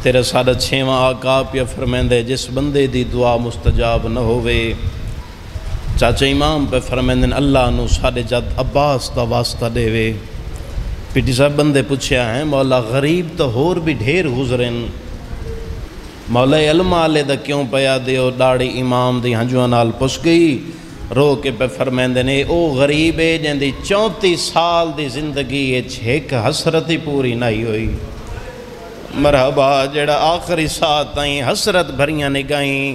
تیرا سادہ چھیواں آقا پیا فرمیندے جس بندے دی دعا مستجاب نہ ہوئے چاچا امام پہ فرمیندن اللہ نو سادے جد عباس دا واسطہ دے وے پیٹی صاحب بندے پوچھیا ہیں مولا غریب تو ہور بھی ڈھیر گزرن مولا علم آلے دا کیوں پیا دیو ڈاڑی امام دی ہنجوان نال پس گئی رو کے پہ فرمیندے نے او غریب ہے جن دی 34 سال دی زندگی ایک حسرت ہی پوری نہیں ہوئی مرحبا جڑا آخری ساتھ آئیں حسرت بھریاں نگائیں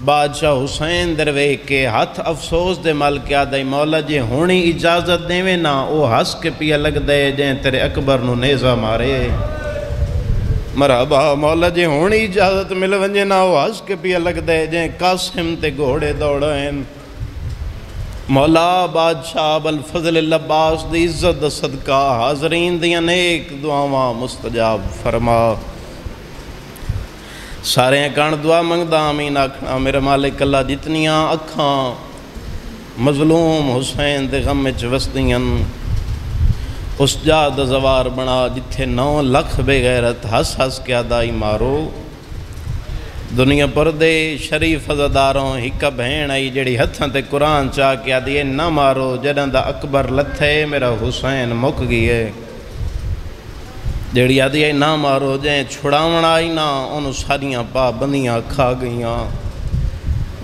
بادشاہ حسین دروے کے ہاتھ افسوس دے مل کیا دائی مولا جے ہونی اجازت دے نا او ہس کے پیا لگ دے جیں تیرے اکبر نو نیزہ مارے مرحبا مولا جے ہونی اجازت مل ونجے نا او ہس کے پیا لگ دے جیں قاسم تے گھوڑے دوڑائیں مولا بادشاہ بالفضل العباس دی عزت دا صدقہ حاضرین دیاں نیک دعاواں مستجاب فرما سارے کان دعا منگدا آمین آکھنا میرے مالک اللہ جتنیاں اکھاں مظلوم حسین دے غم وچ وسدیاں اس جا دا زوار بنا جتھے 9 لکھ بے غیرت ہس ہس کے ادائی مارو دنیا پردے شریف عزاداروں ہکا بہن آئی جڑی ہتھاں تے قرآن چاہ کیا دیئے نہ مارو جڑاں دا اکبر لتھے میرا حسین مک گئے جڑی آدھی نہ مارو جائیں چھڑاون آئی نہ انہوں ساریاں پابندیاں کھا گئیاں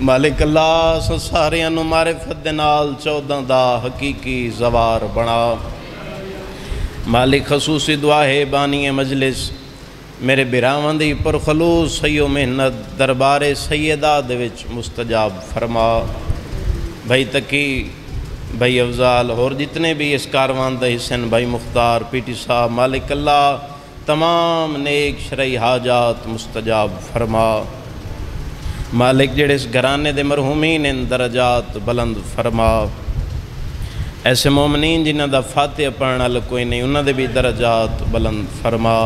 مالک اللہ ساریاں نو معرفت نال 14 دا حقیقی زوار بنا مالک خصوصی دعا ہے بانی مجلس میرے براون دی پر خلوص سیو محنت دربار سیدہ دے وچ مستجاب فرما بھائی تکی بھائی افضال اور جتنے بھی اس کاروان دا حسن بھائی مختار پی ٹی صاحب مالک اللہ تمام نیک شرعی حاجات مستجاب فرما مالک جڑے اس گھرانے دے مرحومین ان درجات بلند فرما ایسے مومنین جنہاں دا فاتحہ پڑھنا لکوئی نہیں انہاں دے بھی درجات بلند فرما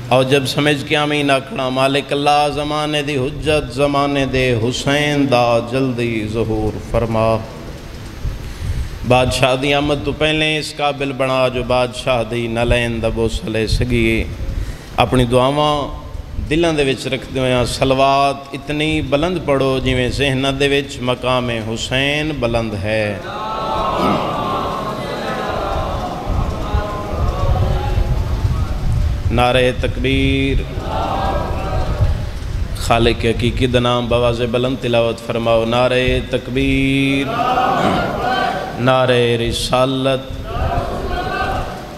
اور جب سمجھ کے آمین آکھنا مالک اللہ زمانے دی حجت زمانے دے حسین دا جلدی ظہور فرما بادشاہ دی آمد تو پہلے اس قابل بنا جو بادشاہ دی نلین دا بوسلے سگی اپنی دعاواں دلوں دے وچ رکھ دیاں صلوات اتنی بلند پڑھو جویں ذہن دے وچ مقام حسین بلند ہے نعرہ تکبیر خالق حقیقی دنام بواز بلند تلاوت فرماؤ نعرہ تکبیر نعرہ رسالت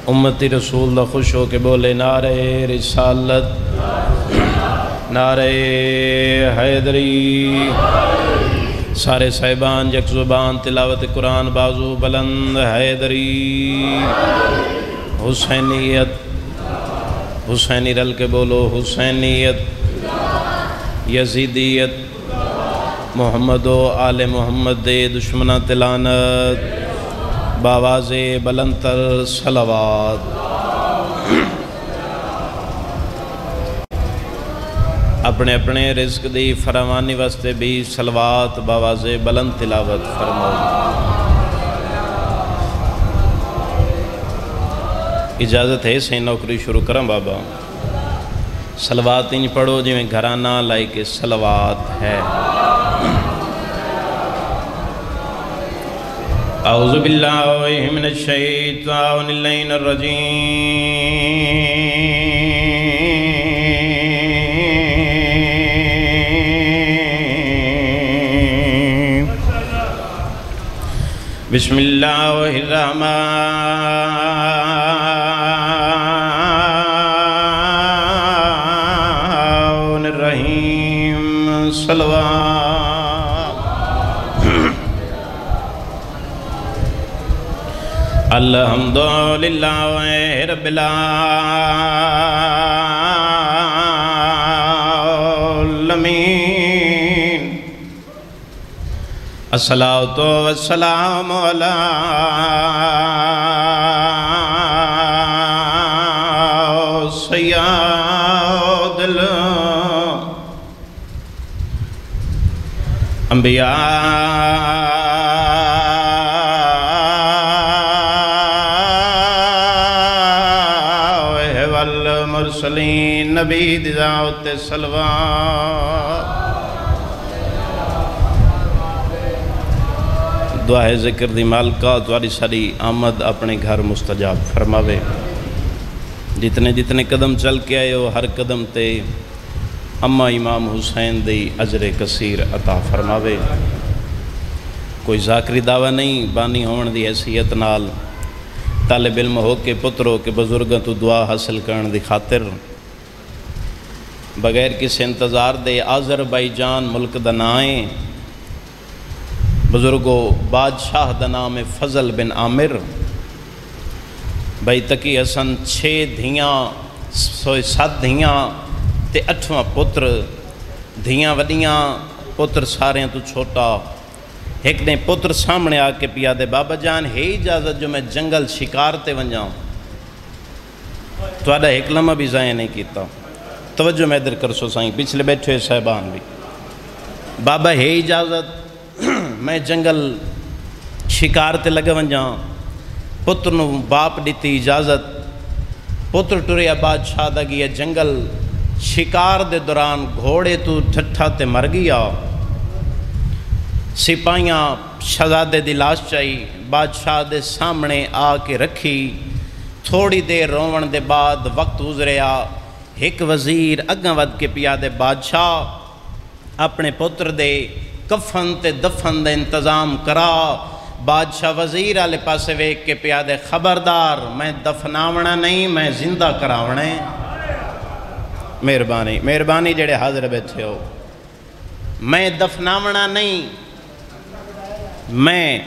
امتی رسول دا خوش ہو کے بولے نعرہ رسالت نعرہ حیدری سارے صاحبان یک زبان تلاوت قرآن بازو بلند حیدری حسینیت حسینی رل کے بولو حسینیت یزیدیت محمد و آل محمد دے دشمنہ تلانت باواز بلندتر صلوات اپنے اپنے رزق دی فراوانی واسطے بھی صلوات باواز بلند تلاوت فرماؤ اجازت ہے سے نوکری شروع کریں بابا صلوات انج پڑھو جو میں گھرانہ لائک صلوات ہے اعوذ باللہ من الشیطان اللعین الرجیم بسم اللہ الرحمن الحمدللہ رب العالمین الصلاۃ والسلام علی سید الانبیاء المرسلین نبی دعوت سلوات دعا ہے ذکر دی مالکہ تاری ساری آمد اپنے گھر مستجاب فرماوے جتنے جتنے قدم چل کے آئے ہو ہر قدم تے اماں امام حسین دی اجر کثیر عطا فرماوے کوئی ذاکری دعویٰ نہیں بانی ہون دی حیثیت نال طالب علم ہو کے پتر ہو کے بزرگاں تو دعا حاصل کرن دی خاطر بغیر کسی انتظار دے آذربائیجان ملک دا نائیں بزرگو بادشاہ دا نام فضل بن عامر بھائی تقی حسن 6 دھیاں 7 دھیاں تے 8واں پتر دھیاں وڈیاں پتر سارے تو چھوٹا ایک نے پتر سامنے آ کے پیا دے بابا جان ہے اجازت جو میں جنگل شکار تے ونجاؤں تو آدھا ایک لمحہ بھی ضائع نہیں کیتا توجہ میں ادھر کر سو سائیں پچھلے بیٹھے صاحبان بھی بابا ہے اجازت میں جنگل شکار تے لگا ونجاؤں پتر نو باپ دیتی اجازت پتر ٹریا بادشاہ دا گیا جنگل شکار دے دوران گھوڑے تو ٹھٹھا تے مر گیا سپاہیاں شہزادے دی لاش چاہی بادشاہ دے سامنے آ کے رکھی تھوڑی دیر روون دے بعد وقت گزریا ایک وزیر اگاں ود کے پیا دے بادشاہ اپنے پتر دے کفن تے دفن دے انتظام کرا بادشاہ وزیر آلے پاسے ویک کے پیا دے خبردار میں دفناونا نہیں میں زندہ کراونا ہے مہربانی جڑے حاضر بیٹھے ہو میں دفناونا نہیں میں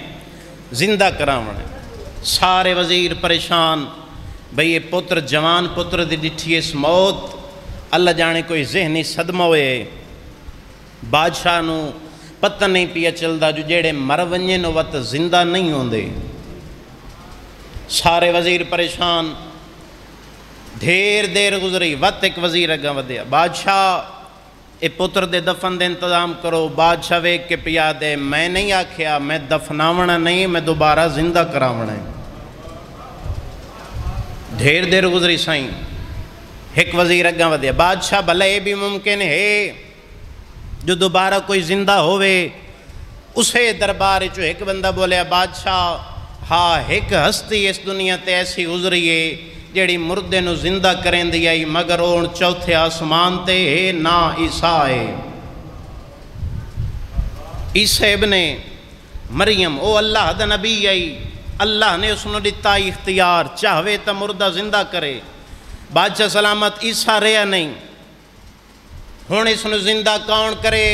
زندہ کراونا ہے سارے وزیر پریشان بھئی یہ پتر جوان پتر دی ڈٹھی اس موت اللہ جانے کوئی ذہنی صدمہ ہوئے بادشاہ نو پتہ نہیں پیا چلدا جو جیڑے مر ونجے نو وقت زندہ نہیں ہوندے سارے وزیر پریشان دیر گزری وقت ایک وزیر اگاں ودیا بادشاہ اے پتر دے دفن دے انتظام کرو بادشاہ ویک کے پیا دے میں نہیں آکھیا میں دفناونا نہیں میں دوبارہ زندہ کراونا ہے دیر گزری سائیں ایک وزیر اگاں ودیا بادشاہ بھلے یہ بھی ممکن ہے جو دوبارہ کوئی زندہ ہوئے اسے دربار جو ایک بندہ بولیا بادشاہ ہاں ایک ہستی اس دنیا تے ایسی گزری ہے جیڑی مردے نو زندہ کریں دی آئی مگر اون چوتھے آسمان تے ہے نا عیسیٰ ہے عیسیٰ ابن مریم او اللہ دا نبی آئی اللہ نے اس نے دیتا اختیار چاہوے تا مردہ زندہ کرے بادشاہ سلامت عیسیٰ رہا نہیں ہون اس نے زندہ کون کرے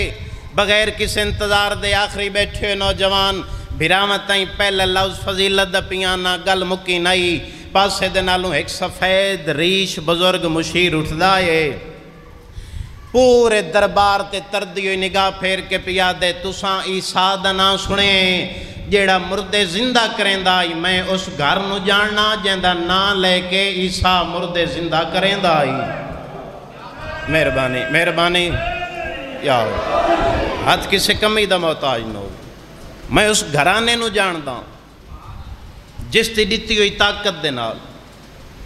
بغیر کس انتظار دے آخری بیٹھے نوجوان بھرامت تائیں پہلے لفظ فضیلت دا پیانا گل مکی نائی پاسے دے نالوں ایک سفید ریش بزرگ مشیر اٹھ دائے پورے دربار تے تردی ہوئی نگاہ پھیر کے پیا دے تساں عیسیٰ دا نام سنے جیڑا مردے زندہ کریں دائی میں اس گھر نو جاننا جیندہ نام لے کے عیسیٰ مردے زندہ کریں دائی مہربانی یا ہاتھ کسی کمی دا محتاج نہ ہو میں اس گھرانے نو جاندا جس تی دیتی ہوئی طاقت دے نال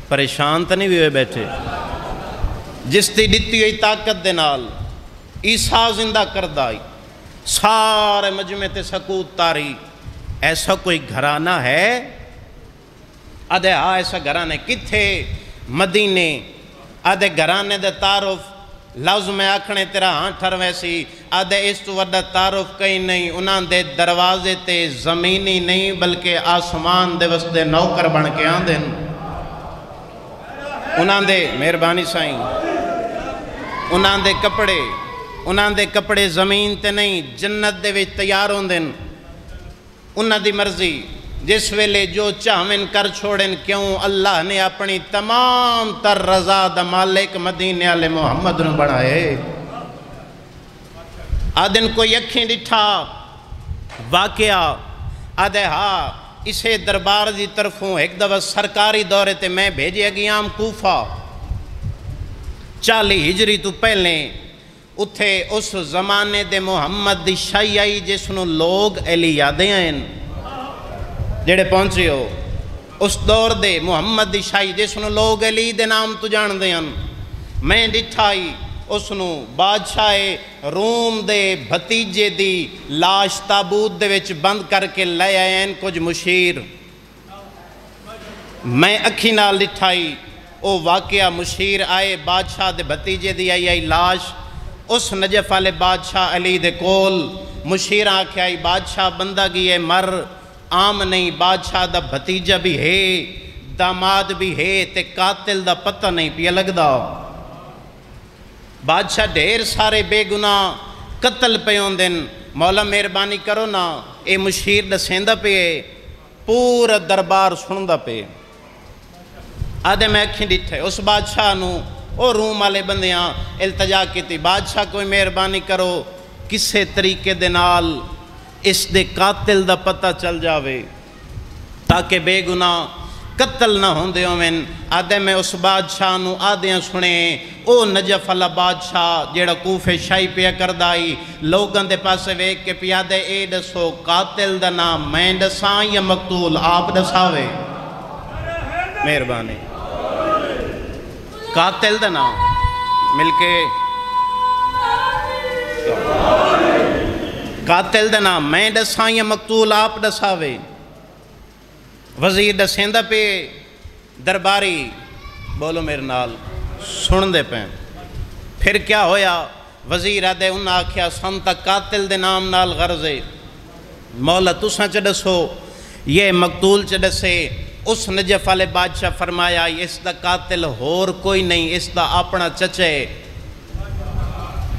پریشان تا نہیں ہوئے بیٹھے جس تی دیتی ہوئی طاقت دے نال عیسیٰ زندہ کردائی سارے مجمع تے سکوت تاری ایسا کوئی گھرانہ ہے آدھے ہاں ایسا گھرانے کتھے مدینے آدھے گھرانے دے تعارف لفظ میں آکھنے تیرا ہاں ٹھر ویسی آدھے اس تو وڈا تعارف کہیں نہیں انہاں دے دروازے تے زمینی نہیں بلکہ آسمان دے وستے نوکر بن کے آن دیں انہاں دے مہربانی سائیں انہاں دے کپڑے زمین تے نہیں جنت دے وچ تیار ہوں دیں انہاں دی مرضی جس ویلے جو چاہمن کر چھوڑن کیوں اللہ نے اپنی تمام تر رضا دا مالک مدینے والے محمد نے بنائے آدن کوئی اکھیں ڈٹھا واقعہ آدھے ہاں اسے دربار دی طرفوں ایک دفعہ سرکاری دورے تے میں بھیجے گیام کوفہ 40 ہجری تو پہلے اتھے اس زمانے دے محمد دی شاہی آئی جس نو لوگ ایلی یادیں آئیں جڑے پہنچے ہو اس دور دے محمد دی شاہی جس نو لوگ علی دے نام تو جان دے ہیں میں ڈٹھائی اس نو بادشاہ روم دے بھتیجے دی لاش تابوت دے وچ بند کر کے لے آئے کچھ مشیر میں اکھی نال ڈٹھائی او واقعہ مشیر آئے بادشاہ دے بھتیجے دی آئی لاش اس نجف والے بادشاہ علی دے کول مشیر آکھے آئی بادشاہ بندہ گئے مر عام نہیں بادشاہ دا بھتیجہ بھی ہے داماد بھی ہے تے قاتل دا پتہ نہیں پیا لگ دا بادشاہ ڈھیر سارے بے گناہ قتل پہ ہوں دن مولا مہربانی کرو نا اے مشیر دسیندہ پہ پورا دربار سنندہ پہ آدھے میں اکھیں ڈٹھے اس بادشاہ نو او روم والے بندیاں التجا کی تھی بادشاہ کوئی مہربانی کرو کسے طریقے دے نال اس دے قاتل دا پتہ چل جاوے تاکہ بے گناہ قتل نہ ہوں دے ہومن آدھے میں اس بادشاہ نو آدھیاں سنے او نجف اللہ بادشاہ جیڑا کوفے شاہی پیا کردائی لوگاں دے پاسے ویک کے پیادے اے دسو قاتل دا نام میں دساں یا مقتول آپ دساوے مہربانی قاتل دا نام مل کے قاتل دا نام میں دساں یا مقتول آپ دساوے وزیر دسیندہ پہ درباری بولو میرے نال سن دے پہ پھر کیا ہویا وزیر آدھے انہاں آکھیا سنتا قاتل دے نام نال غرضے مولا تساں چڑسو یہ مقتول چڑسے اس نجف والے بادشاہ فرمایا اس دا قاتل ہور کوئی نہیں اس دا اپنا چچے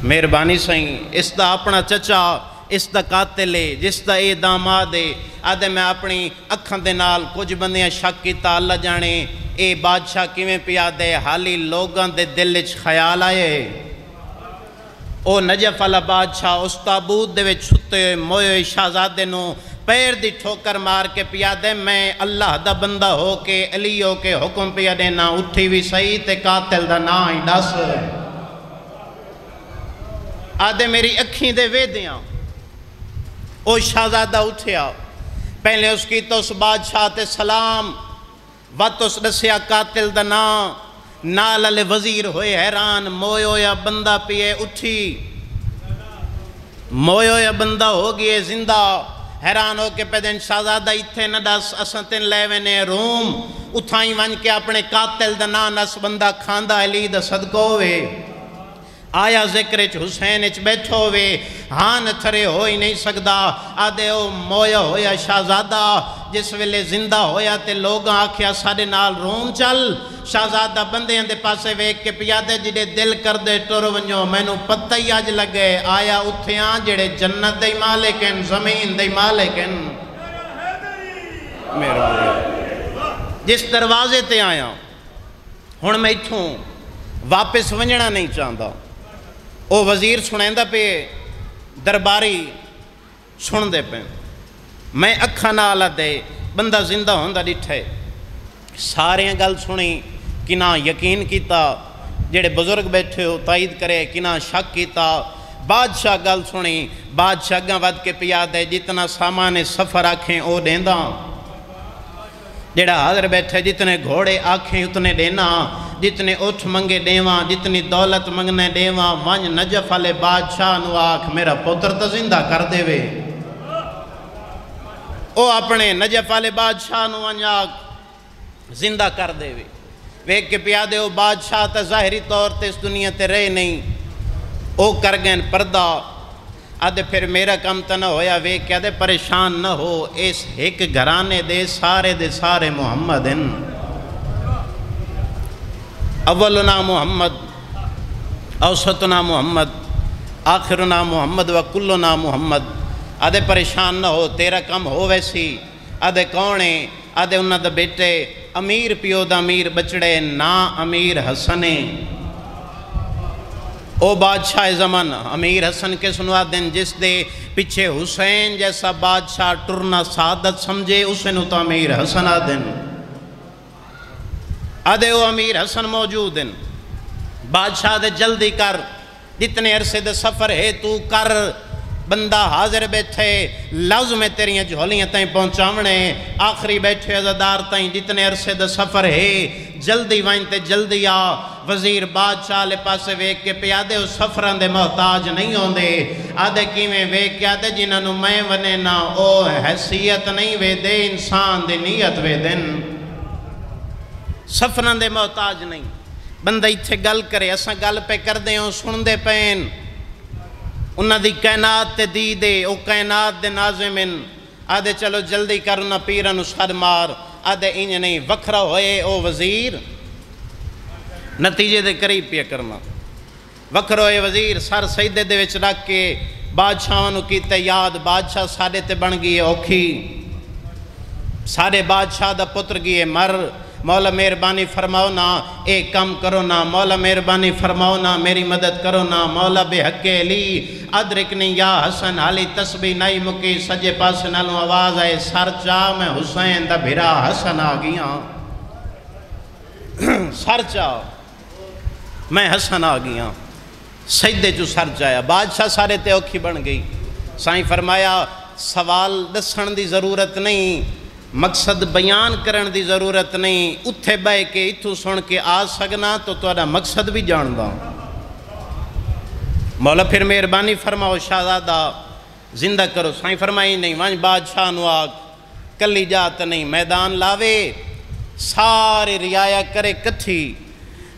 مہربانی سائیں اس دا اپنا چچا اس دا قاتل ہے جس دا اے داماد ہے آدھے میں اپنی اکھاں دے نال کچھ بندیاں شک کیتا اللہ جانے اے بادشاہ کیویں پیا دے حالی لوگاں دے دل وچ خیال آئے او نجف والا بادشاہ اس تابوت دے وچ چھتے موئے شہزادے نو پیر دی ٹھوکر مار کے پیا دے میں اللہ دا بندہ ہو کے علی ہو کے حکم پیا دے نہ اٹھی بھی صحیح تے قاتل دا نہ ہی ڈس آدھے میری اکھیں دے وے دیاں او شہزادہ اٹھیا پہلے اس کی تو اس بادشاہ تے سلام وقت اس دسیا قاتل دا نال علی وزیر ہوئے حیران مویو یا بندہ پیے اٹھی مویو یا بندہ ہو گئے زندہ حیران ہو کے پیدن شہزادہ اتھے نہ دس اساں تن لے وینے روم اتھائیں ون کے اپنے قاتل دا نس بندہ کھاندہ علی دا صدقہ ہوئے آیا ذکر حسین بیٹھو ہوئے ہاں نتھرے ہو ہی نہیں سکدا آدھے او مویا ہویا شہزادہ جس ویلے زندہ ہویا تے لوگاں آکھیا ساڑے نال روم چل شہزادہ بندے دے پاسے ویک کے پیادے جڑے دل کر دے ٹر ونجو مینو پتہ ہی آج لگے آیا اتھیاں جڑے جنت دے مالکن زمین دے مالکن میرا جس دروازے تے آیا ہن میں اتھوں واپس ونجنا نہیں چاہتا او وزیر سنیندہ پہ درباری سن دے پہ میں اکھا نال دے بندہ زندہ ہوندہ ڈٹھے سارے گل سنی کنہ یقین کیتا جڑے بزرگ بیٹھے ہو تائید کرے کنہ شک کیتا بادشاہ گل سنی بادشاہ گاں ود کے پیا دے جتنا سامان سفر آکھیں او دیندہ جڑا حاضر بیٹھے جتنے گھوڑے آکھیں اتنے دینا جتنے اٹھ منگے دیواں جتنی دولت منگنے دیواں ونج نجف والے بادشاہ نو آکھ میرا پتر تو زندہ کر دے وے او اپنے نجف والے بادشاہ نو ونج آکھ زندہ کر دے وے ویک کے پیادے او بادشاہ تا ظاہری طور تے اس دنیا تے رہے نہیں او کر گئن پردہ آدھے پھر میرا کم تا نہ ہویا ویک کے آدھے پریشان نہ ہو اس ایک گھرانے دے سارے محمد ہیں اولنا محمد اوسطنا محمد آخرنا محمد وکلنا محمد آدھے پریشان نہ ہو تیرا کم ہو ویسی آدھے کونے آدھے انہاں دا بیٹے امیر پیو دا امیر بچڑے نا امیر حسنے او بادشاہ زمان امیر حسن کے سنوا دن جس دے پچھے حسین جیسا بادشاہ ٹرنا سعادت سمجھے اسے نو تو امیر حسن آدن آدھے او امیر حسن موجود ہیں بادشاہ دے جلدی کر جتنے عرصے دے سفر ہے تو کر بندہ حاضر بیٹھے لفظ میں تیریاں جھولیاں تائیں پہنچاونے آخری بیٹھے عزدار تائیں جتنے عرصے دے سفر ہے جلدی وائن تے جلدی آ وزیر بادشاہ لے پاسے ویک کے پیادے اس سفران دے محتاج نہیں ہوندے آدھے کیویں ویک کے آدھے جنہوں میں ونے نا او حیثیت نہیں وے دے انسان دے نیت وے دن سفران دے محتاج نہیں بندہ اتھے گل کرے اساں گل پہ کر دے ہوں سن دے پین انہاں دی کائنات تے دی دے او کائنات دے ناظمن آدھے چلو جلدی کرنا پیرن اس خد مار آدھے انہیں نہیں وکھرا ہوئے او وزیر نتیجے دے قریب پیا کرنا وکھرا ہوئے وزیر سر سیدے دے وچ رکھ کے بادشاہانو کیتے یاد بادشاہ سارے تے بن گئی اوکھی سارے بادشاہ دا پتر گئے مر مولا مہربانی فرماؤ نا ایک کم کرو نا مولا مہربانی فرماؤ نا میری مدد کرو نا مولا بے حق علی ادرکنی یا حسن حالی تسبیح نائی مکی سجے پاس نالوں آواز آئے سر چاہ میں حسین دا بھرا حسن آگیاں سر چاہ میں حسن آگیاں سجدے جو سر چاہیا بادشاہ سارے تے اوکھی بن گئی سائیں فرمایا سوال دسن دی ضرورت نہیں مقصد بیان کرن دی ضرورت نہیں اتھے بے کے اتھو سن کے آ سکنا تو تہاڈا مقصد بھی جان دا مولا پھر مہربانی فرماؤ شہزادہ زندہ کرو سائیں فرمائی نہیں وانج بادشاہ نو آگ کلی جات نہیں میدان لاوے سارے رعایا کرے کتھی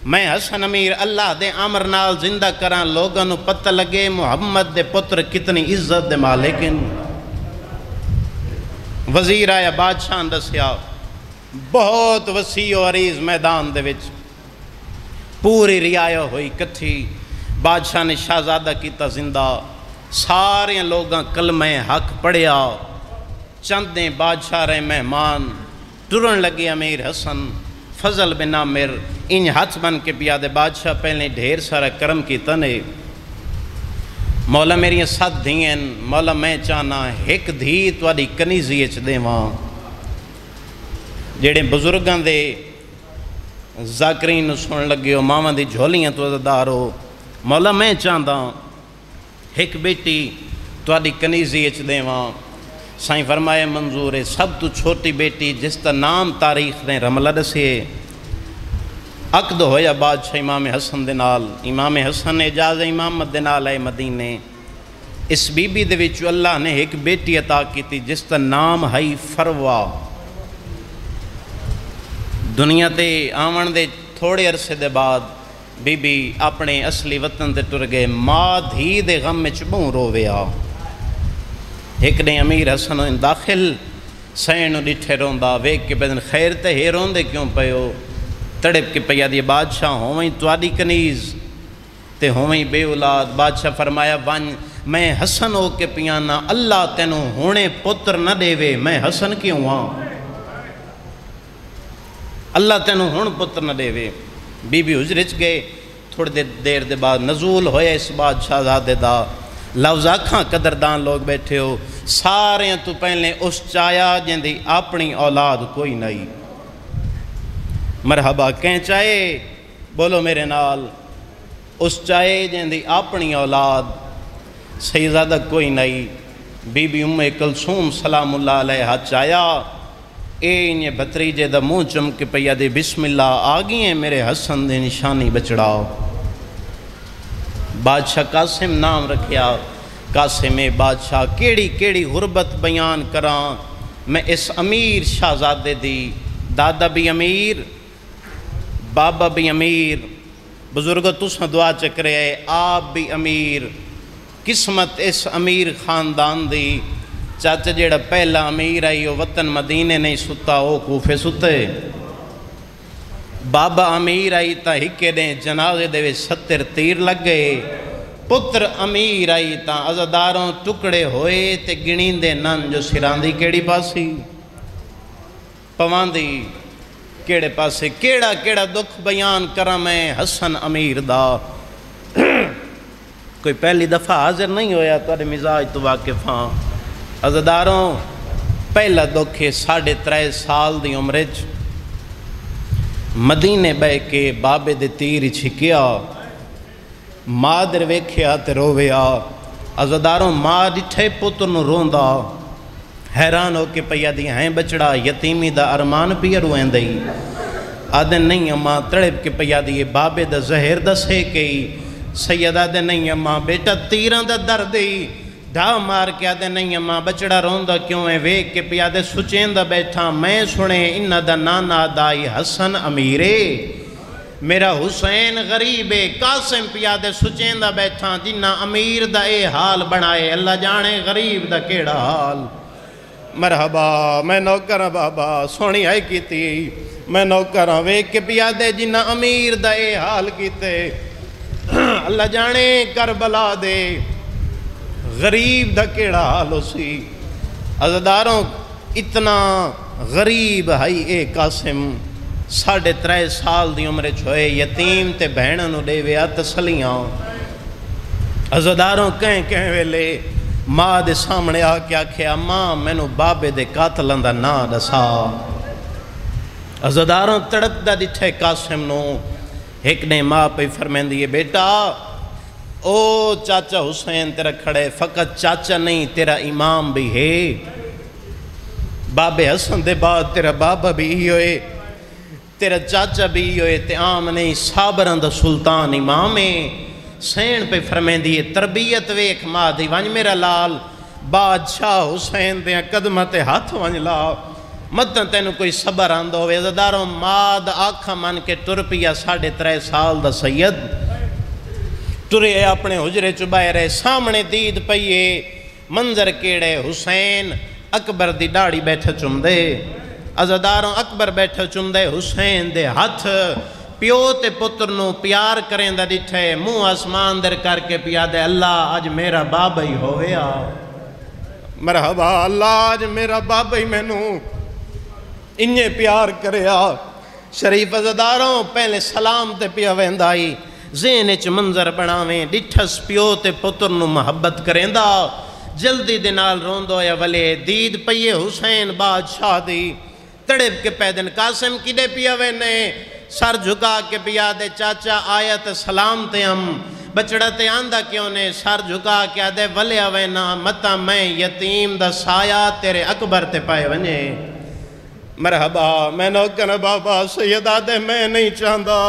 میں حسن امیر اللہ دے عمر نال زندہ کران لوگاں نو پتہ لگے محمد دے پتر کتنی عزت دے مالکن وزیر آیا بادشاہ دسیا بہت وسیع و عریض میدان دے وچ پوری رعایا ہوئی کتھی بادشاہ نے شہزادہ کیتا زندہ سارے لوگاں کلمہ حق پڑھیا چندیں بادشاہ رہے مہمان ٹرن لگے امیر حسن فضل بن عامر ان ہاتھ بن کے پیادے بادشاہ پہلے ڈھیر سارا کرم کیتا نے مولا میری ساتھ دھیئن مولا میں چاہنا ایک دھی تواری کنیزی اچ دے وہاں جیڑے بزرگاں دے ذاکرین سن لگے ہو ماما دی جھولیاں تو عزدارو مولا میں چاہتا ایک بیٹی تواری کنیزی اچ دے وہاں سائیں فرمائے منظور ہے سب تو چھوٹی بیٹی جس تا نام تاریخ نے رملہ دسے عقد ہویا بادشاہ امام حسن دے نال امام حسن اجازہ امامت دے نال آئے مدینے اس بی بی دے وچو اللہ نے ایک بیٹی عطا کی تھی جس تا نام ہائی فروا دنیا تے آمن دے تھوڑے عرصے دے بعد بی بی اپنے اصلی وطن تے ٹر گئے ماں دھی دے غم میں چبوں رویا ایک نے امیر حسن داخل سینو ڈٹھے روندہ ویک کے بدن خیر تے ہی روندے کیوں پیو تڑپ کے پیا دی بادشاہ ہوئیں تواری کنیز تے ہوئیں بے اولاد بادشاہ فرمایا ون میں حسن ہو کے پیانا اللہ تینوں ہونے پتر نہ دے وے میں حسن کیوں ہاں اللہ تینوں ہون پتر نہ دے وے بی بی حجرچ گئے تھوڑے دیر دے بعد نزول ہویا اس بادشاہ زادے دا لفظ آکھاں قدردان لوگ بیٹھے ہو سارے تو پہلے اس چایا جن دی اپنی اولاد کوئی نہیں مرحبا کہیں چاہے بولو میرے نال اس چاہے جن دی اپنی اولاد سیدزادہ کوئی نہیں بی بی ام کلثوم سلام اللہ علیہ چاہیا اے انہیں بھتریجے دا منہ چمک پیا دے بسم اللہ آگئی ہیں میرے حسن دے نشانی بچڑاؤ بادشاہ قاسم نام رکھیا قاسم بادشاہ کیڑی غربت بیان کران میں اس امیر شہزادے دی دادا بھی امیر بابا بھی امیر بزرگوں تساں دعا چکرے آئے آپ بھی امیر قسمت اس امیر خاندان دی چاچا جیڑا پہلا امیر آئی وہ وطن مدینے نہیں ستا وہ کوفے ستے بابا امیر آئی تا ہکے دیں جنازے دے 70 تیر لگ گئے پتر امیر آئی تا عزداروں ٹکڑے ہوئے تے گنین دے نن جو سراندی کیڑی پاسی پواندی کیڑے پاسے کیڑا دکھ بیان کرم ہے حسن امیر دا کوئی پہلی دفعہ حاضر نہیں ہویا تو مزاج تو واقف ہاں عزداروں پہلا دکھ ہے 3.5 سال دی عمرج مدینے بے کے بابے دے تیر چھکیا مادر ویکھیا تے رویا عزداروں ماں ڈٹھے پتر نو روندا حیران ہو کے پیا دی ہیں بچڑا یتیمی دا ارمان پیا روئیں دئی آدھے نہیں اماں تڑپ کے پیا دیے بابے دا زہر دسے کئی سید آدھے نہیں اماں بیٹا تیران دا درد ہی ڈھا مار کے آدھے نہیں اماں بچڑا روندہ کیوں ہے ویک کے پیا دے سچین دا بیٹھا میں سنے انہ دا نانا دائی حسن امیرے میرا حسین غریب قاسم پیا دے سچین دا بیٹھا جنہ امیر دا اے حال بنائے اللہ جانے غریب دا کیڑا حال مرحبا میں نوکرہ بابا سونی آئی کی تھی میں نوکرہ ویک کے پیا دے جنہ امیر دا اے حال کیتے اللہ جانے کربلا دے غریب دا کیڑا حال اسی عزداروں اتنا غریب ہائی اے قاسم 3.5 سال دی عمرے چھوئے یتیم تے بہنوں دے ویا تسلیاں عزداروں کہیں ویلے ماں دے سامنے آ کے آکھیا ماں مینوں بابے دے قاتلاں دا نا دسا عزداروں تڑپ دا دٹھے قاسم نو ایک نے ماں پہ فرمیندی ہے بیٹا او چاچا حسین تیرا کھڑے فقط چاچا نہیں تیرا امام بھی ہے بابے حسن دے بعد تیرا بابا بھی ہوئے تیرا چاچا بھی ہوئے تے عام نہیں صابران دا سلطان امام ہے سین پہ فرمین دیئے تربیت ویک ماں دی ونج میرا لال بادشاہ حسین دے قدمت ہاتھ ونج لا مدن تینو کوئی صبر آندو ہوئے عزداروں ماں دا آکھا من کے ترپیا 3.5 سال دا سید ترے اپنے حجرے چبائے رہے سامنے دید پئیے منظر کیڑے حسین اکبر دی ڈاڑی بیٹھے چم دے عزداروں اکبر بیٹھے چم دے حسین دے ہاتھ پیو تے پتر نو پیار کریں دا ڈٹھے منہ آسمان در کر کے پیا دے اللہ آج میرا بابا ہی ہویا مرحبا اللہ آج میرا بابا ہی میں نو انہیں پیار کریا شریف عزداروں پہلے سلام تے پیا ویندائی ذہن اچ منظر بناویں ڈٹھس پیو تے پتر نو محبت کریں دا جلدی دنال روندو یا ولے دید پئیے حسین بادشاہ دی تڑپ کے پیدن قاسم کی دے پیا وینے سر جھکا کے پیا دے چاچا آیت سلام تے ہم بچڑا تے آندہ کیوں نے سر جھکا کے دے ولے وینا متا میں یتیم دا سایہ تیرے اکبر تے پائے ونے مرحبا میں نوکر بابا سیدہ دے میں نہیں چاہندہ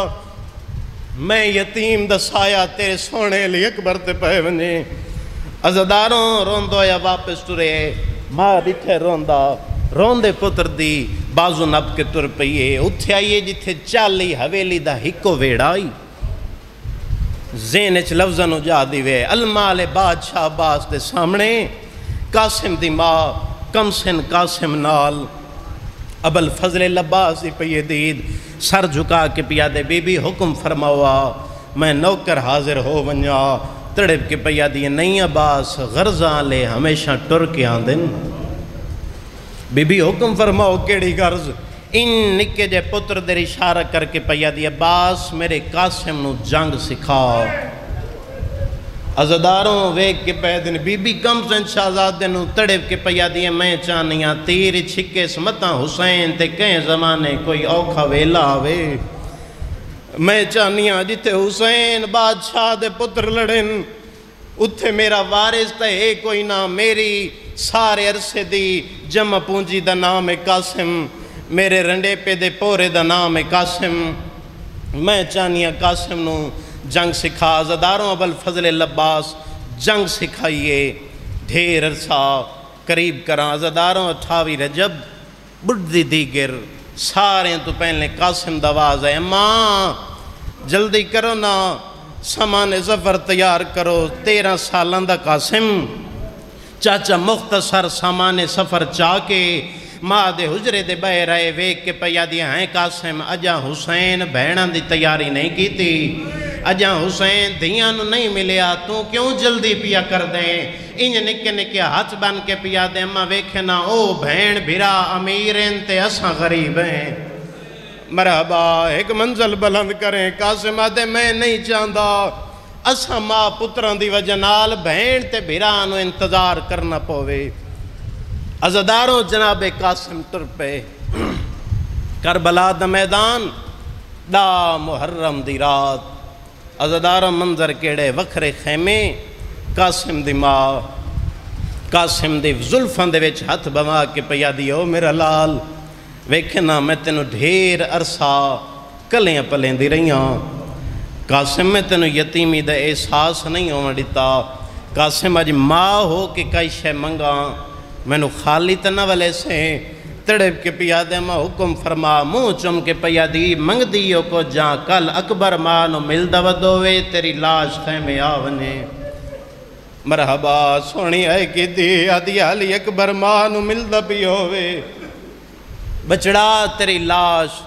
میں یتیم دا سایہ تیرے سونے لی اکبر تے پائے ونے عزداروں روندو یا واپس ترے ماں ڈٹھے روندے پتر دی بازو نب کے تر پئیے اتھے آئیے جتھے چالی حویلی دا ہکو ویڑائی زینچ لفظنو جا دیوے المال بادشاہ عباس دے سامنے قاسم دی ماں کمسن قاسم نال ابل فضل لباس دی پئیے دید سر جھکا کے پیا دے بی بی حکم فرماوا میں نوکر حاضر ہو ونیا تڑپ کے پیا دیے نہیں عباس غرضاں لے ہمیشہ ٹر کے آندن بی بی حکم فرماؤ کیڑی غرض ان نکے جے پتر دیر اشارہ کر کے پیا دیے عباس میرے قاسم نو جنگ سکھا عزداروں ویک کے پیدن بی بی کمسن شہزادے نو تڑپ کے پیا دیے میں چانیاں تیری چھکے سمتاں حسین تے کہیں زمانے کوئی اوکھا ویلا آوے میں چانیاں جتے حسین بادشاہ دے پتر لڑن اتھے میرا وارث تے ہے کوئی نہ میری سارے عرصے دی جمع پونجی دا نام ہے قاسم میرے رنڈے پہ دے پورے دا نام ہے قاسم میں چانیاں قاسم نو جنگ سکھا عزداروں ابل فضل لباس جنگ سکھائیے ڈھیر عرصہ قریب کراں عزداروں 28 رجب بڑھ دیگر سارے تو پہلے قاسم دواز ہے ماں جلدی کرو نا سامان ظفر تیار کرو 13 سالان دا قاسم چاچا مختصر سامان سفر چاہ کے ماں دے حجرے دے بے رہے ویک کے پیا دیا ہیں قاسم اجا حسین بہنان دی تیاری نہیں کی تھی اجا حسین دھیاں نو نہیں ملیا تو کیوں جلدی پیا کر دیں انج نکے نکے ہاتھ بن کے پیا دیں ماں ویکھنا او بہن بھرا امیرین تے اساں غریب ہیں مرحبا ایک منزل بلند کریں قاسم آدھے میں نہیں چاہندہ اساں ماں پتران دی وجہ نال بہن تے بھرانو انتظار کرنا پوے عزداروں جناب قاسم تر پہ کربلا دا میدان دا محرم دی رات عزداروں منظر کیڑے وکھرے خیمے قاسم دی ماں قاسم دی زلفان دے وچ ہاتھ بما کے پیا دیو میرا لال ویکھنا میں تینو ڈھیر عرصہ کلیاں پلیندی رہیاں قاسم میں تینوں یتیمی دا احساس نہیں ہونا دیتا قاسم اج ماں ہو کہ کئی شے منگا مینو خالی تنہ والے سے تڑپ کے پیا دے ماں حکم فرما منہ چم کے پیا دی منگ دیو کو جاں کل اکبر ماں نو مل دوے تیری لاش خیمے آونے مرحبا سونی آئے کی دی آدھی علی اکبر ماں نو مل دبی ہوئے بچڑا تیری لاش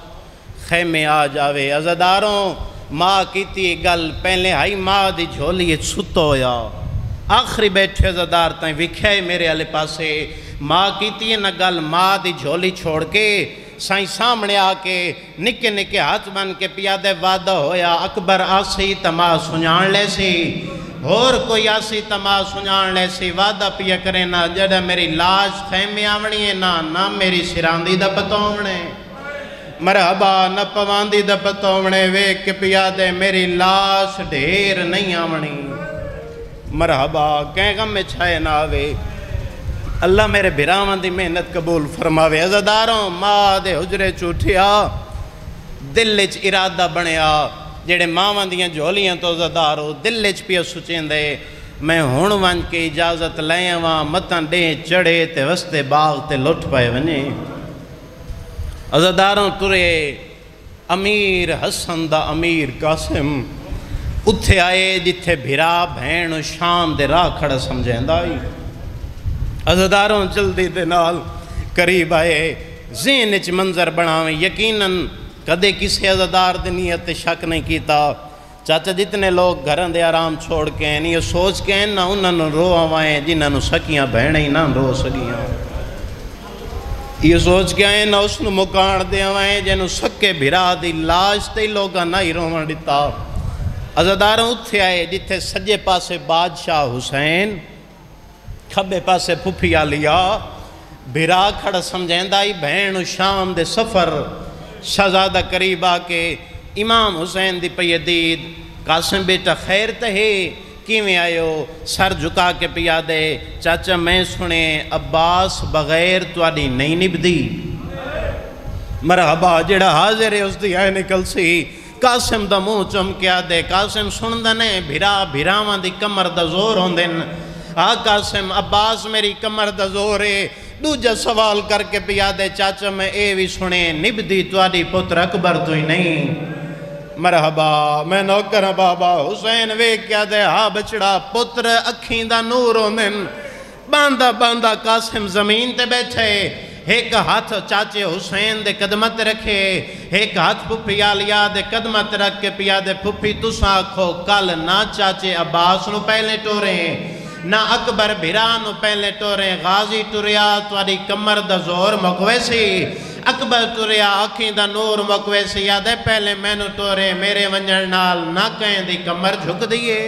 خیمے آ جاوے عزداروں ماں کیتی گل پہلے ہائی ماں دی جھولی چھتو ہویا آخری بیٹھے عزدار تائیں وکھے میرے علی پاسے ماں کیتی نا گل ماں دی جھولی چھوڑ کے سائیں سامنے آکے نکے نکے ہاتھ بن کے پیادے وعدہ ہویا اکبر آسی تما سنجان لے سی اور کوئی آسی تما سنجان لے سی وعدہ پیا کرے نا جڑا میری لاش خیمے آونی ہے نا میری سراندی دا پتومنے مرحبا نہ پواندی دا پتومنے ویک کے پیادے میری لاش ڈھیر نہیں آونی مرحبا کہیں غم میں چھائے نہ آوے اللہ میرے بھراوان دی محنت قبول فرماوے عزداروں ماں دے حجرے چوٹھیا دلچ ارادہ بنیا جڑے ماں دیاں جھولیاں تو عزدارو دلچ پیا سچیں دے میں ہون ون کے اجازت لائیں وہاں متن ڈے چڑھے تے وستے باغ تے لٹ پائے ونے عزداروں ترے امیر حسن دا امیر قاسم اتھے آئے جتھے بھرا بھین شام دے راہ کھڑا سمجھیں دائی عزداروں جلدی دے نال قریب آئے ذہن اچ منظر بناویں یقیناً کدے کسی عزدار دی نیت شک نہیں کیتا چاچا جتنے لوگ گھران دے آرام چھوڑ کے ہیں یہ سوچ کے ہیں نہ انہوں نے رو آوائیں جنہوں سکیاں بہنیں ہی نہ رو سکیاں یہ سوچ کے آئیں نہ اس نے مکان دے آوائیں جنہوں سکے بھرا دی لاش تے لوگاں نہ ہی روان دیتا عزداروں اتھے آئے جتھے سجے پاسے بادشاہ حسین کھبے پاسے پھپھی آلیا بھرا کھڑا سمجھیں دائی بہن شام دے سفر شہزادہ قریب آکے امام حسین دی پیدید قاسم بیٹا خیر تہے کیویں آئیو سر جھکا کے پیا دے چاچا میں سنے عباس بغیر تواڈی نہیں نبدی مرحبا جڑا حاضر ہے اس دی آئے نکل سی قاسم دا منہ چمکیا دے قاسم سندنے بھراواں دی کمر دا زور ہوندن قاسم عباس میری کمر دا زور ہے دوجہ سوال کر کے پیا دے چاچا میں اے بھی سنے نبدی تواڈی پتر اکبر تو ہی نہیں مرحبا میں نوکر بابا حسین وے کیا دے ہاں بچڑا پتر اکھیں دا نور ہوندن باندھا باندھا قاسم زمین تے بیٹھے ایک ہاتھ چاچے حسین دے قدمت رکھے ایک ہاتھ پھپھی آلیا دے قدمت رکھ کے پیا دے پھپھی تساں کھو کل نہ چاچے عباس نو پہلے ٹوریں نہ اکبر بھرانو پہلے ٹوریں غازی ٹوریا تواری کمر دا زور مکویسی اکبر ٹوریا آنکھیں دا نور مکویسی یادے پہلے میں نو ٹورے میرے ونجر نال نہ کہیں دی کمر جھک دیئے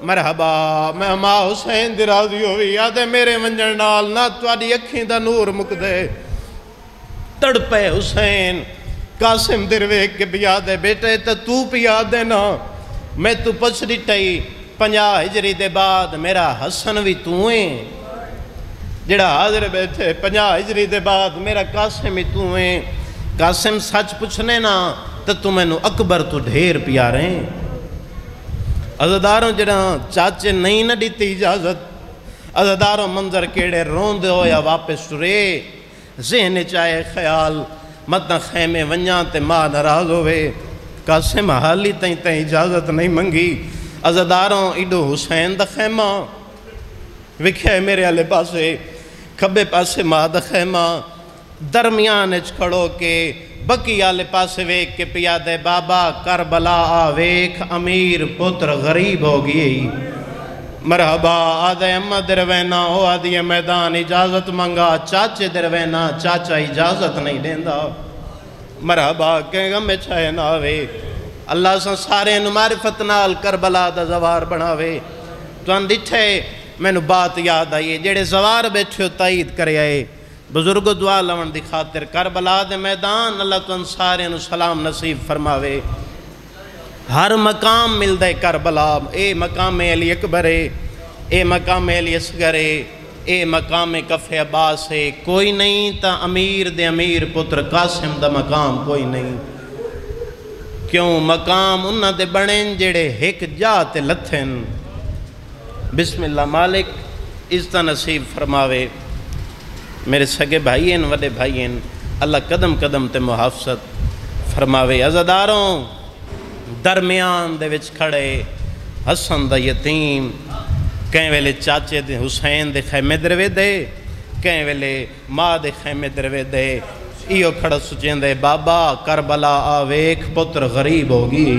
مرحبا میں ماں حسین دی راضی ہوئی یادے میرے ونجر نال نہ تواری اکھیں دا نور مک دے تڑپے حسین قاسم درویک کے بیادے بیٹے تو پیادے نا میں تو پچھ ڈٹائی 50 ہجری دے بعد میرا حسن بھی توئیں جڑا حاضر بیٹھے 50 ہجری دے بعد میرا قاسم ہی توئیں قاسم سچ پوچھنے نا تو میں نو اکبر تو ڈھیر پیاریں عزداروں جڑا چاچے نہیں نہ دیتی اجازت عزداروں منظر کیڑے روندے ہو یا واپس ٹرے ذہن چاہے خیال متنا خیمے ونجاں تے ماں ناراض ہوئے قاسم حالی تائیں اجازت نہیں منگی عزداروں ایڈو حسین دا خیمہ وکھے میرے آلے پاسے کھبے پاسے ماں دا خیمہ درمیان اچ کھڑو کے بکی آلے پاسے ویک کے پیا دے بابا کربلا ویک امیر پتر غریب ہو گئی مرحبا آدھے امہ دروینا ہو آدھے میدان اجازت منگا چاچے دروینا چاچا اجازت نہیں دیندہ مرحبا کہیں گا میں چھائے نہ آوے اللہ سن سارے معرفت نال کربلا دا زوار بناوے تو ان ڈٹھے میں نو بات یاد آئیے جڑے زوار بیٹھے تائید کرے آئے بزرگ دعا لون دی خاطر کربلا دے میدان اللہ تو ان سارے نو سلام نصیب فرماوے ہر مقام مل دے کربلا اے مقام علی اکبر اے مقام علی اصغر اے مقام کف عباس ہے کوئی نہیں تا امیر دے امیر پتر قاسم دا مقام کوئی نہیں کیوں مقام انہاں دے بنیں جڑے ایک جا تے لتھن بسم اللہ مالک عزت نصیب فرماوے میرے سگے بھائی ہیں وڈے بھائی ہیں اللہ قدم قدم تے محافظت فرماوے عزاداروں درمیان دے وچ کھڑے حسن دا یتیم کہیں ویلے چاچے دے حسین دے خیمے دروے دے کہیں ویلے ماں دے خیمے دروے دے ایو کھڑا سچیں دے بابا کربلا آویک پتر غریب ہوگی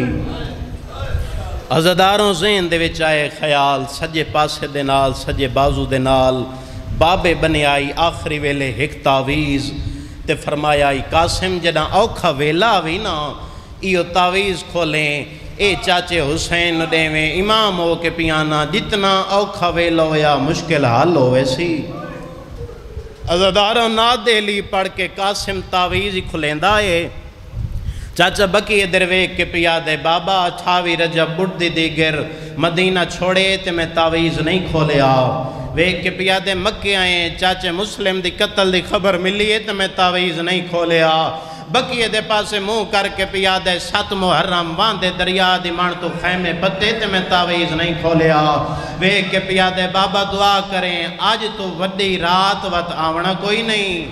عزاداروں ذہن دے وچ آئے خیال سجے پاسے دے نال سجے بازو دے نال بابے بنے آئی آخری ویلے ایک تعویز تے فرمایا آئی قاسم جنا اوکھا ویلا بھی نا ایو تعویز کھولیں اے چاچے حسین دیویں امام ہو کے پیانا جتنا اوکھا ویلو یا مشکل حال ہو ویسی عزاداروں نا دہلی پڑھ کے قاسم تعویز ہی کھلیندا ہے چاچا بکی دروے کے پیا دے بابا 28 رجب بڑھ دیگر مدینہ چھوڑے تے میں تعویز نہیں کھولیا ویک کے پیا دے مکے آئیں چاچے مسلم دی قتل دی خبر ملی ہے تے میں تعویز نہیں کھولیا بکی دے پاسے منہ کر کے پیا دے 7 محرم واندے دریا دی مان تو خیمے پتے تے میں تعویز نہیں کھولیا ویک کے پیا دے بابا دعا کریں آج تو وڈی رات وقت آونا کوئی نہیں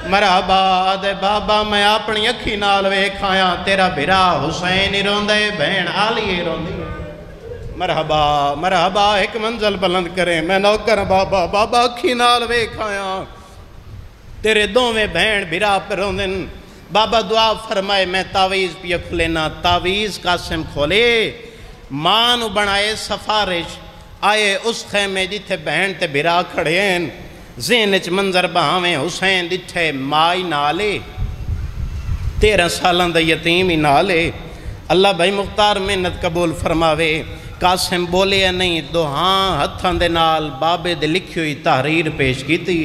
مرحبا دے بابا میں اپنی اکھی نال ویکھ آیا تیرا بھرا حسین ہی روندے بہن آلی ہی روندی مرحبا مرحبا ایک منزل بلند کریں میں نوکر بابا بابا اکھی نال ویکھ آیا تیرے دوویں بہن بھرا پہ روندن بابا دعا فرمائے میں تعویز پیا کھلینا تعویز قاسم کھولے ماں بنائے سفارش آئے اس خیمے جتھے بہن تے بھرا کھڑے ہیں ذہنچ منظر بہاویں حسین دٹھے مائی نالے 13 سالان دا یتیم ہی نالے اللہ بھائی مختار محنت قبول فرماوے قاسم بولے یا نہیں دو ہاں ہتھان دے نال بابے دے لکھی ہوئی تحریر پیش کی تھی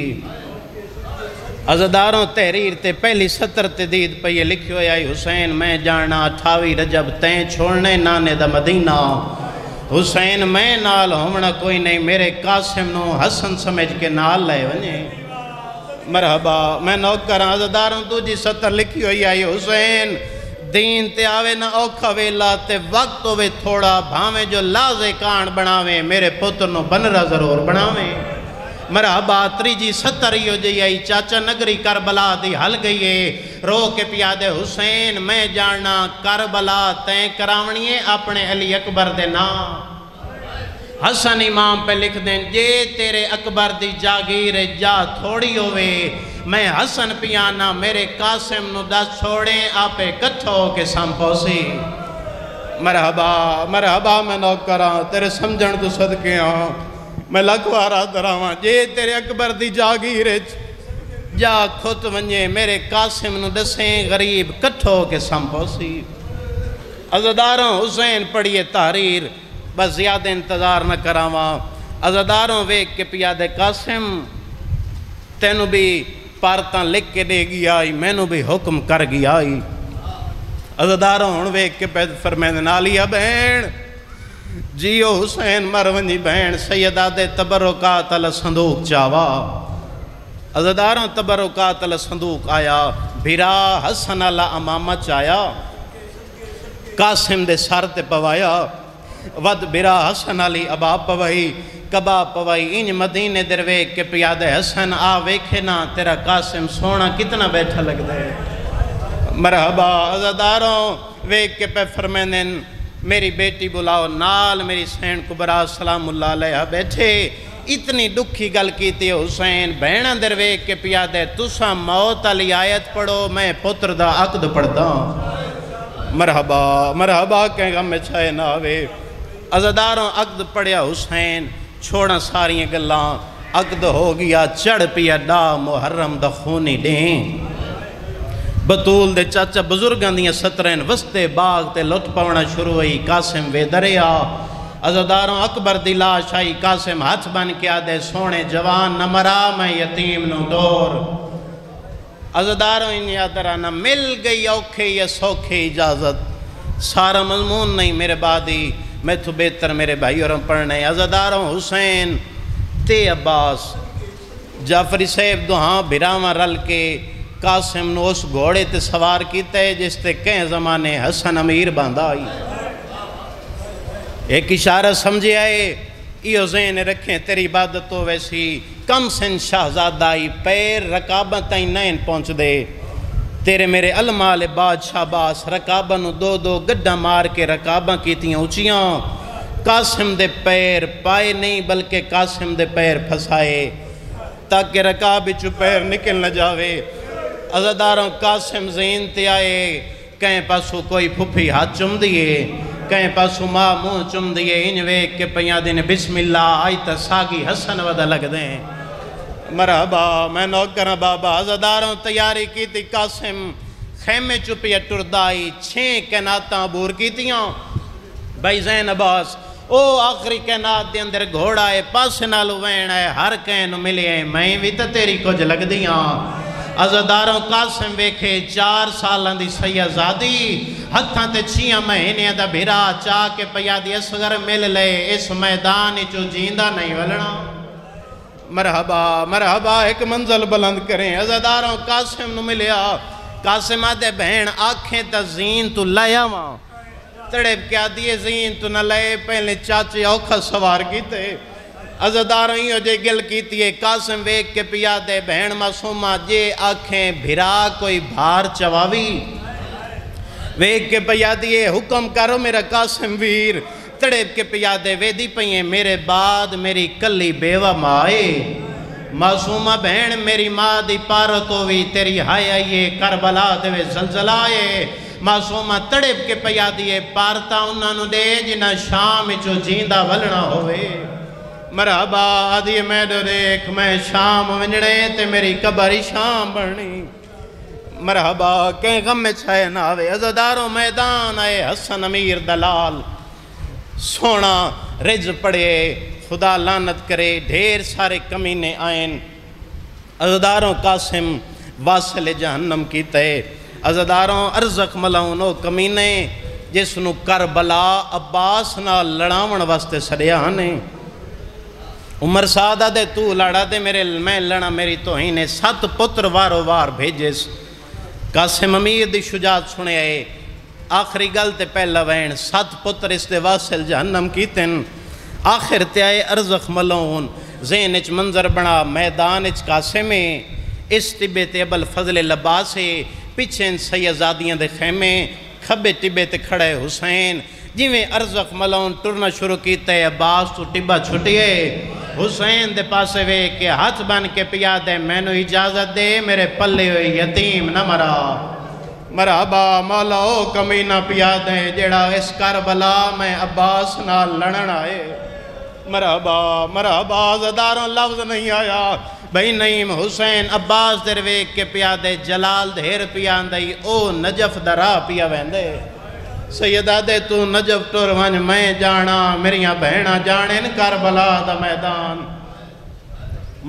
عزاداروں تحریر تے پہلی سطر تے دید پہ یہ لکھی ہوئی آئی حسین میں جانا 28 رجب تین چھوڑنے نانے دا مدینہ حسین میں نال ہومنا کوئی نہیں میرے قاسم نو حسن سمجھ کے نال لے ونجے مرحبا میں نوکر عزاداروں تو جی سطر لکھی ہوئی آئی حسین دین تے آوے نہ اوکھا ویلا تے وقت ہوئے تھوڑا بھاویں جو لازے کان بناویں میرے پتر نو بنرہ ضرور بناویں مرحبا تریجی ستری ہو جئی آئی چاچا نگری کربلا دی حل گئی ہے رو کے پیادے حسین میں جاننا کربلا تین کراونیے اپنے علی اکبر دے نام حسن امام پہ لکھ دیں جے تیرے اکبر دی جاگیر جا تھوڑی ہوئے میں حسن پیانا میرے قاسم نو دس چھوڑیں آپے کٹھو کے سامپوسی مرحبا مرحبا میں نوکراں تیرے سمجھن تو صدقے ہاں میں لکھوارا دراواں جے تیرے اکبر دی جاگیر جا کھت ونجے میرے قاسم نو دسیں غریب کٹھو کے سامپوسی عزاداروں حسین پڑھئے تحریر بس زیادہ انتظار نہ کراواں عزاداروں ویک کے پیادے قاسم تینو بھی پارتاں لکھ کے دے گیا آئی میں نو بھی حکم کر گیا آئی عزاداروں ہن ویک کے پید فرمین نالیا بہن جیو حسین مرونی بہن سیدہ دے تبرکات علی صندوق چاوا عزاداروں تبرکات علی صندوق آیا بھیرا حسن علی امامہ چایا قاسم دے سار تے پوایا ود بھیرا حسن علی اباب پوائی کباب پوائی انج مدینے درویک کے پیادے حسن آ ویکھے نا تیرا قاسم سونا کتنا بیٹھا لگ دے مرحبا عزاداروں ویک کے پہ فرمینن میری بیٹی بلاؤ نال میری سین کبرا سلام اللہ علیہ بیٹھے اتنی دکھی گل کی تھی حسین بہنہ درویک کے پیادے تسا موت علی آیت پڑھو میں پتر دا عقد پڑھتا مرحبا مرحبا کہیں گا میں چھائے نہ آوے عزاداروں عقد پڑھیا حسین چھوڑا ساریاں گلاں عقد ہو گیا چڑھ پیا ڈا محرم دا خونی دیں بطول دے چاچا بزرگان دیاں سترین وستے باغ تے لٹ پونا شروع ہوئی قاسم وے دریا عزاداروں اکبر دی لاش آئی قاسم ہاتھ بن کے آدھے سونے جوان نہ مرا میں یتیم نو دور عزاداروں ان یادرانہ مل گئی اوکھے یا سوکھے اجازت سارا مضمون نہیں میرے بعدی میں تو بہتر میرے بھائی اور پڑھنے عزاداروں حسین تے عباس جعفری صاحب دو ہاں بھراواں رل کے قاسم نو اس گھوڑے تے سوار کیتا ہے جس تے کہیں زمانے حسن امیر باندھا آئی. ایک اشارہ سمجھے آئے ایو ذہن رکھیں تیری عبادت تو ویسی کم سن شہزادہ آئی پیر رکابہ تائیں نین پہنچ دے. تیرے میرے المال بادشاہ باس رکابہ نو دو دو گڈا مار کے رکابہ کیتیاں اونچیاں. قاسم دے پیر پائے نہیں بلکہ قاسم دے پیر پھسائے تاکہ رکاب چو پیر نکل نہ جاوے. عزاداروں قاسم زین تے آئے کہیں پاسو کوئی پھپھی ہاتھ چم دیئے کہیں پاسو ماں منہ چم دیئے انجوے کہ پیاں دن بسم اللہ آئی تا ساگی حسن ودا لگ دیں. مرحبا میں نوکرہ بابا. عزاداروں تیاری کی تھی قاسم خیمے چپی اٹردائی 6 کہناتاں عبور کی تیاں. بھائی زین عباس او آخری کہنات دے اندر گھوڑا ہے پاس نالو وین ہے ہر کہنو ملے ہیں میں بھی تا تیری کچھ لگ دیاں. عزاداروں قاسم ویکھے 4 سالاں دی سیازادی ہتھاں تے 6 مہینے دا بھیرا چاہ کے پیادی اصغر مل لے اس میدان چو جیندہ نہیں ولنا. مرحبا مرحبا ایک منزل بلند کریں. عزاداروں قاسم نو ملیا. قاسم آدھے بہن آنکھیں تا زین تو لیا ماں تڑے کیا دیئے زین تو نہ لئے پہلے چاچے اوکھا سوار کیتے. عزاداروں ہی ہو جے گل کیتی ہے. قاسم ویک کے پیا دے بہن معصومہ جے آنکھیں بھرا کوئی بھار چواوی ویک کے پیا دیئے حکم کرو میرا قاسم ویر. تڑیب کے پیا دے ویدی پہیے میرے بعد میری کلی بیوہ مائے. معصومہ بہن میری ماں دی پارت ہوئی تیری ہائے آئیے کربلا دے زلزلائے. معصومہ تڑیب کے پیا دیئے پارتا انہوں دے جنہ شام چو جیندہ ولنا ہوئے. مرحبا آدھی میں دو دیکھ میں شام ونجڑے تے میری قبری شام بڑھنی. مرحبا کہیں غم میں چھائے نہ آوے. عزاداروں میدان آئے حسن امیر دلال سونا رج پڑے خدا لعنت کرے ڈھیر سارے کمینے آئین. عزاداروں قاسم واصل جہنم کی تے. عزاداروں ارزق ملاؤن او کمینے جس نو کربلا عباس نہ لڑاون واسطے سڑیانے. عمر سادہ دے تو لڑا دے میرے میں لڑا میری توہینے 7 پتر وارو وار بھیجس. قاسم امیر دی شجاعت سنے آئے آخری گل تے پہلا وین 7 پتر اس دے واصل جہنم کی تن. آخر تے آئے ارزق ملون زین اچ منظر بنا میدان اچ قاسمیں اس طبے تے ابل فضل لباسے پیچھے ان سیازادیاں دے خیمے کھبے ٹبے تے کھڑے حسین. جیویں ارزق ملون ٹرنا شروع کیتا ہے عباس تو ٹبا چھٹیے. حسین دے پاسے وے کہ ہاتھ بن کے پیا دے میں نو اجازت دے میرے پلے ہوئی یتیم نہ مرا. مرحبا مولا او کمینہ پیا دے جیڑا اس کربلا میں عباس نہ لڑن آئے. مرحبا مرحبا عزاداروں لفظ نہیں آیا. بھئی نعیم حسین عباس در ویک کے پیا دے جلال دھیر پیا اندائی او نجف درا پیا ویندے. سیدہ دے تو نجف ٹور ونج میں جانا میریاں بہنہ جانن کربلا دا میدان.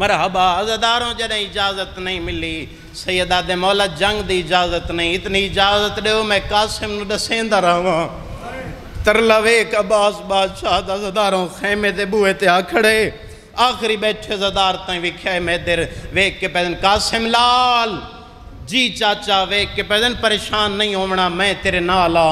مرحبا عزاداروں جنہیں اجازت نہیں ملی. سیدہ دے مولا جنگ دی اجازت نہیں. اتنی اجازت دے میں قاسم نو دسیندہ رہا ترلویک عباس بادشاہ دا. عزاداروں خیمے دے بوئے تے آکھڑے آخری بیٹھے عزادار تائیں وکھائے میں در ویک کے پیدن قاسم لال جی چاچا ویک کے پیدن پریشان نہیں ہومنا میں تیرے نالا.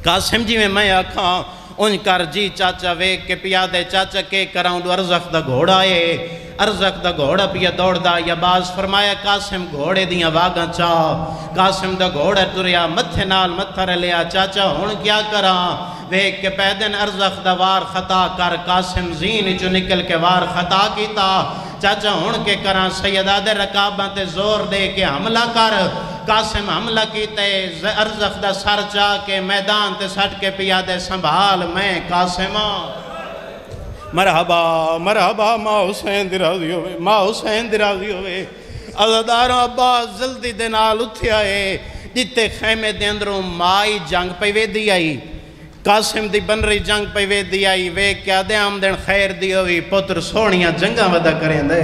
قاسم جی میں آکھاں ان کر جی چاچا ویک کے پیا دے چاچا کے کراؤں دو ارزق دا گھوڑا ہے. ارزق دا گھوڑا پیا دوڑ دا یا باز فرمایا قاسم گھوڑے دیاں واگاں چاہ. قاسم دا گھوڑا ٹریا متھے نال متھر لیا چاچا ہون کیا کراں. ویک کے پیدن ارزق دا وار خطا کر. قاسم زین جو نکل کے وار خطا کیتا. چاچا ہون کے کراں سیدہ دے رکاباں تے زور دے کے حملہ کر. قاسم حملہ کیتے ارزق دا سر چاہ کے میدان تے سٹ کے پیا دے سنبھال میں قاسمہ. مرحبا مرحبا ماں حسین درازی ہوئے ماں حسین درازی ہوئے. عزاداروں عباس جلدی دے نال اتھے آئے جتے خیمے دے اندروں مائی جنگ پہ وے دی آئی. قاسم دی بن رہی جنگ پہ وے دی آئی. وے کیا دے آمدن خیر دی ہوئی پتر سونیاں جنگاں ودا کریں دے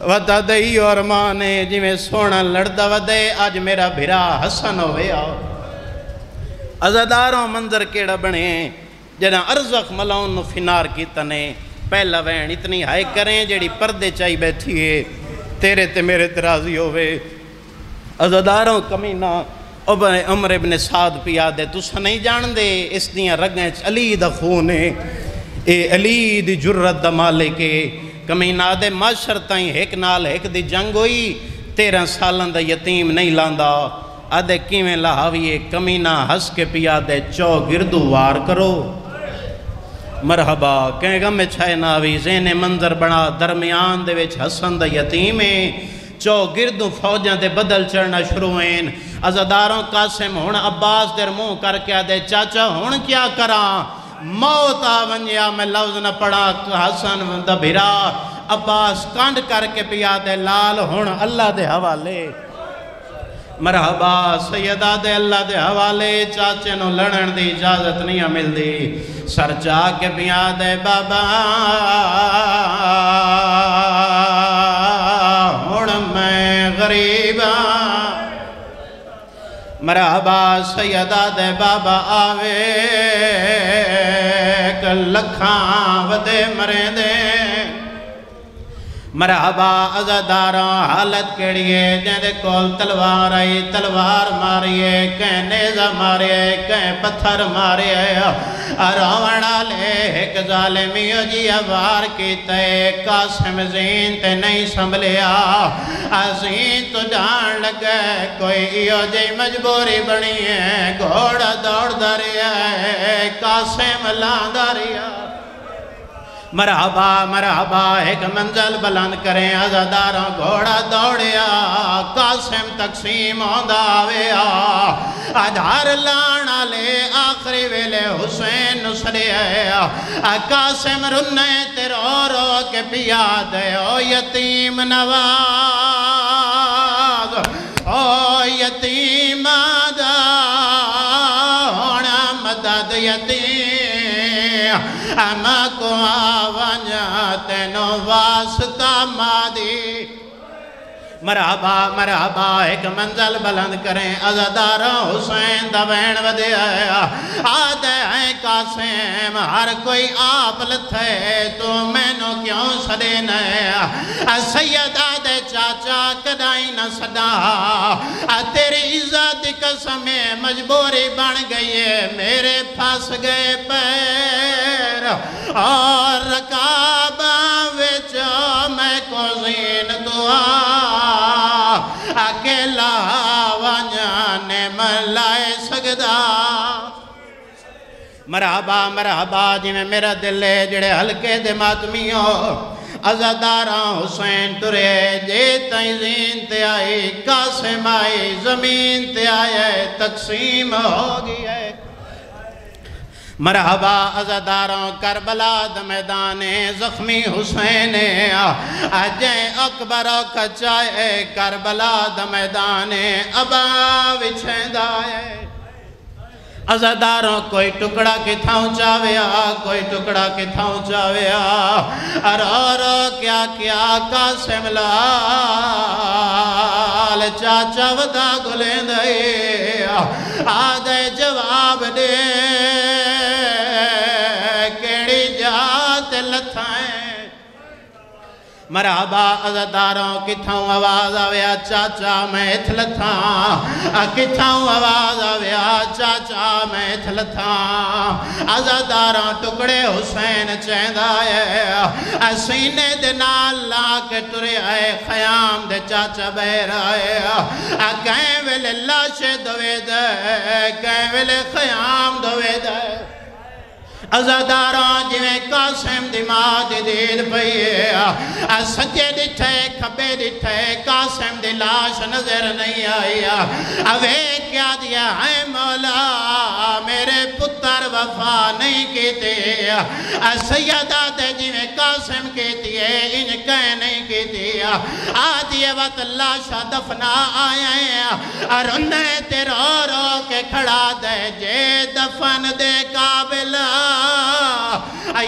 ودا دئی اور مانے جی میں سونا لڑدا ودے آج میرا بھرا حسن ہوئے آؤ. عزاداروں منظر کیڑا بنے جنہ ارزق ملاؤن نو فنار کی تنے. پہلا وین اتنی ہائے کریں جیڑی پردے چاہی بیٹھی ہے تیرے تے میرے ترازی ہوئے. عزاداروں کمینہ عمر ابن سعد پیا دے تسا نہیں جان دے اس دیاں رگیں علی دا خون ہے اے علی دی جرت دا مالک ہے کمینہ دے معاشر تائیں ایک نال ایک دی جنگ ہوئی 13 سالان دا یتیم نہیں لاندا آدھے کیویں لہاویے کمینہ ہس کے پیا دے چو گردو وار کرو مرحبا کہیں گا میں چھائے ناوی زین منظر بنا درمیان دے وچ حسن دا یتیم ہے چو گردوں فوجاں دے بدل چڑھنا شروع ہیں عزاداروں قاسم ہون عباس در منہ کر کے دے چاچا ہون کیا کراں موت آونیا میں لفظ نہ پڑھا حسن دا بھرا عباس کانڈ کر کے پیا دے لال ہون اللہ دے حوالے مرحبا سیدہ دے اللہ دے حوالے چاچے نو لڑن دی اجازت نہیں مل دی سر چا کے پیا دے بابا ہون میں غریبا مرحبا سیدہ دے بابا آوے لکھاں ودے مرے دے مرحبا عزاداراں حالت کیڑیے جہدے کول تلوار آئی تلوار ماریے کہیں نیزہ ماریے کہیں پتھر ماریے روانہ لے ایک ظالمیو جی وار کیتے قاسم زین تے نہیں سنبھلیا زین تو جان لگے کوئی ایو جی مجبوری بنی ہے گھوڑا دوڑ داریا ہے قاسم لان داریا مرحبا مرحبا ایک منزل بلند کریں عزاداراں گھوڑا دوڑیا قاسم تقسیم ہوندہ آویا ادھار لانا لے آخری ویلے حسین نسرے قاسم رنے تے رو رو کے پیا دے او یتیم نواز او یتیم آدھا ہونا مدد یتیم اما کو آوانیا تینو واسطہ مادی مرحبا مرحبا ایک منزل بلند کریں عزاداراں حسین دا بین ودے آیا آدھے ہیں قاسم ہر کوئی آپ لتھے تو میں نو کیوں سدے نیا سیدہ دے چاچا کدائی نہ صدا تیری عزت قسم مجبوری بن گئی ہے میرے پھاس گئے پیر اور رکاباں وچ میں کو زین دعا اکیلا وانجانے ملائے سگدہ مرحبا مرحبا جی میں میرا دل ہے جڑے ہلکے دے ماتمیوں عزاداراں حسین ترے جے تائیں زین تے آئی قاسم آئی زمین تے آئے تقسیم ہو گئی ہے مرحبا عزاداراں کربلا دا میدان زخمی حسین اجیں اکبر کچائے کربلا دا میدان ابا وچھیندہ ہے عزاداراں کوئی ٹکڑا کتھاؤں چاویا کوئی ٹکڑا کتھاؤں چاویا ارارا کیا کیا قاسم لال چاچا ودا گلیں دے آدھے جواب دے مرحبا عزاداراں کتھاؤں آواز آویا چاچا میں اتھلتھاں کتھاؤں آواز آویا چاچا میں اتھلتھاں عزاداراں ٹکڑے حسین چیندہ ہے سینے دے نال لا کے ٹرے آئے خیام دے چاچا بیر آئے کہیں ویلے لاشے دوے دے کہیں ویلے خیام دوے دے عزاداراں جویں قاسم دی ماں دی دید پئیے سجے ڈٹھے کھبے ڈٹھے قاسم دی لاش نظر نہیں آئی اوے کیا دیا ہے مولا میرے پتر وفا نہیں کیتے سیدہ دے جویں قاسم کیتی ہے ان کہیں نہیں کیتی آدھی وقت لاشا دفنا آئے رنے تے رو رو کے کھڑا دے جے دفن دے قابل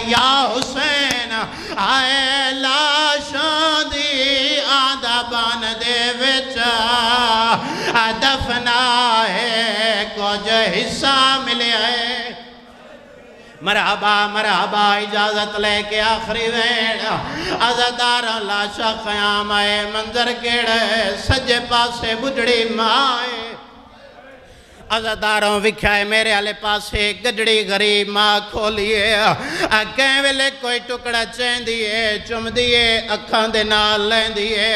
یا حسین آئے لاشاں دی آدھا بان دے وچا دفنا ہے کچھ حصہ ملے ہے مرحبا مرحبا اجازت لے کے آخری ویڑ عزاداراں لاشا قیام آئے منظر کیڑے سجے پاسے بجڑی مائے عزاداراں وکھائے میرے آلے پاسے گجڑی غریب ماں کھولیے کہیں ویلے کوئی ٹکڑا چین دیئے چم دیئے اکھاں دے نال لین دیئے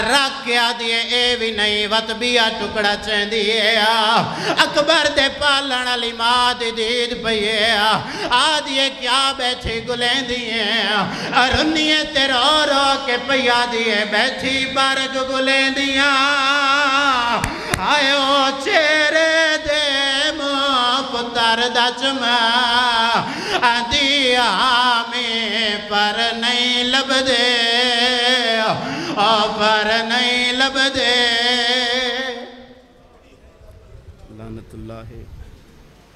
رکھ کیا دیئے اے بھی نہیں وط بیا ٹکڑا چین دیئے اکبر دے پالن علی ماں دی دید پئیے آدھیے کیا بیٹھی گلیں دیئے رنیے تے رو رو کے پیا دیئے بیٹھی بارگ گلیں دیئے آئیو چیرے دے ماں پتر دا چما دیا میں پر نہیں لب دے پر نہیں لب دے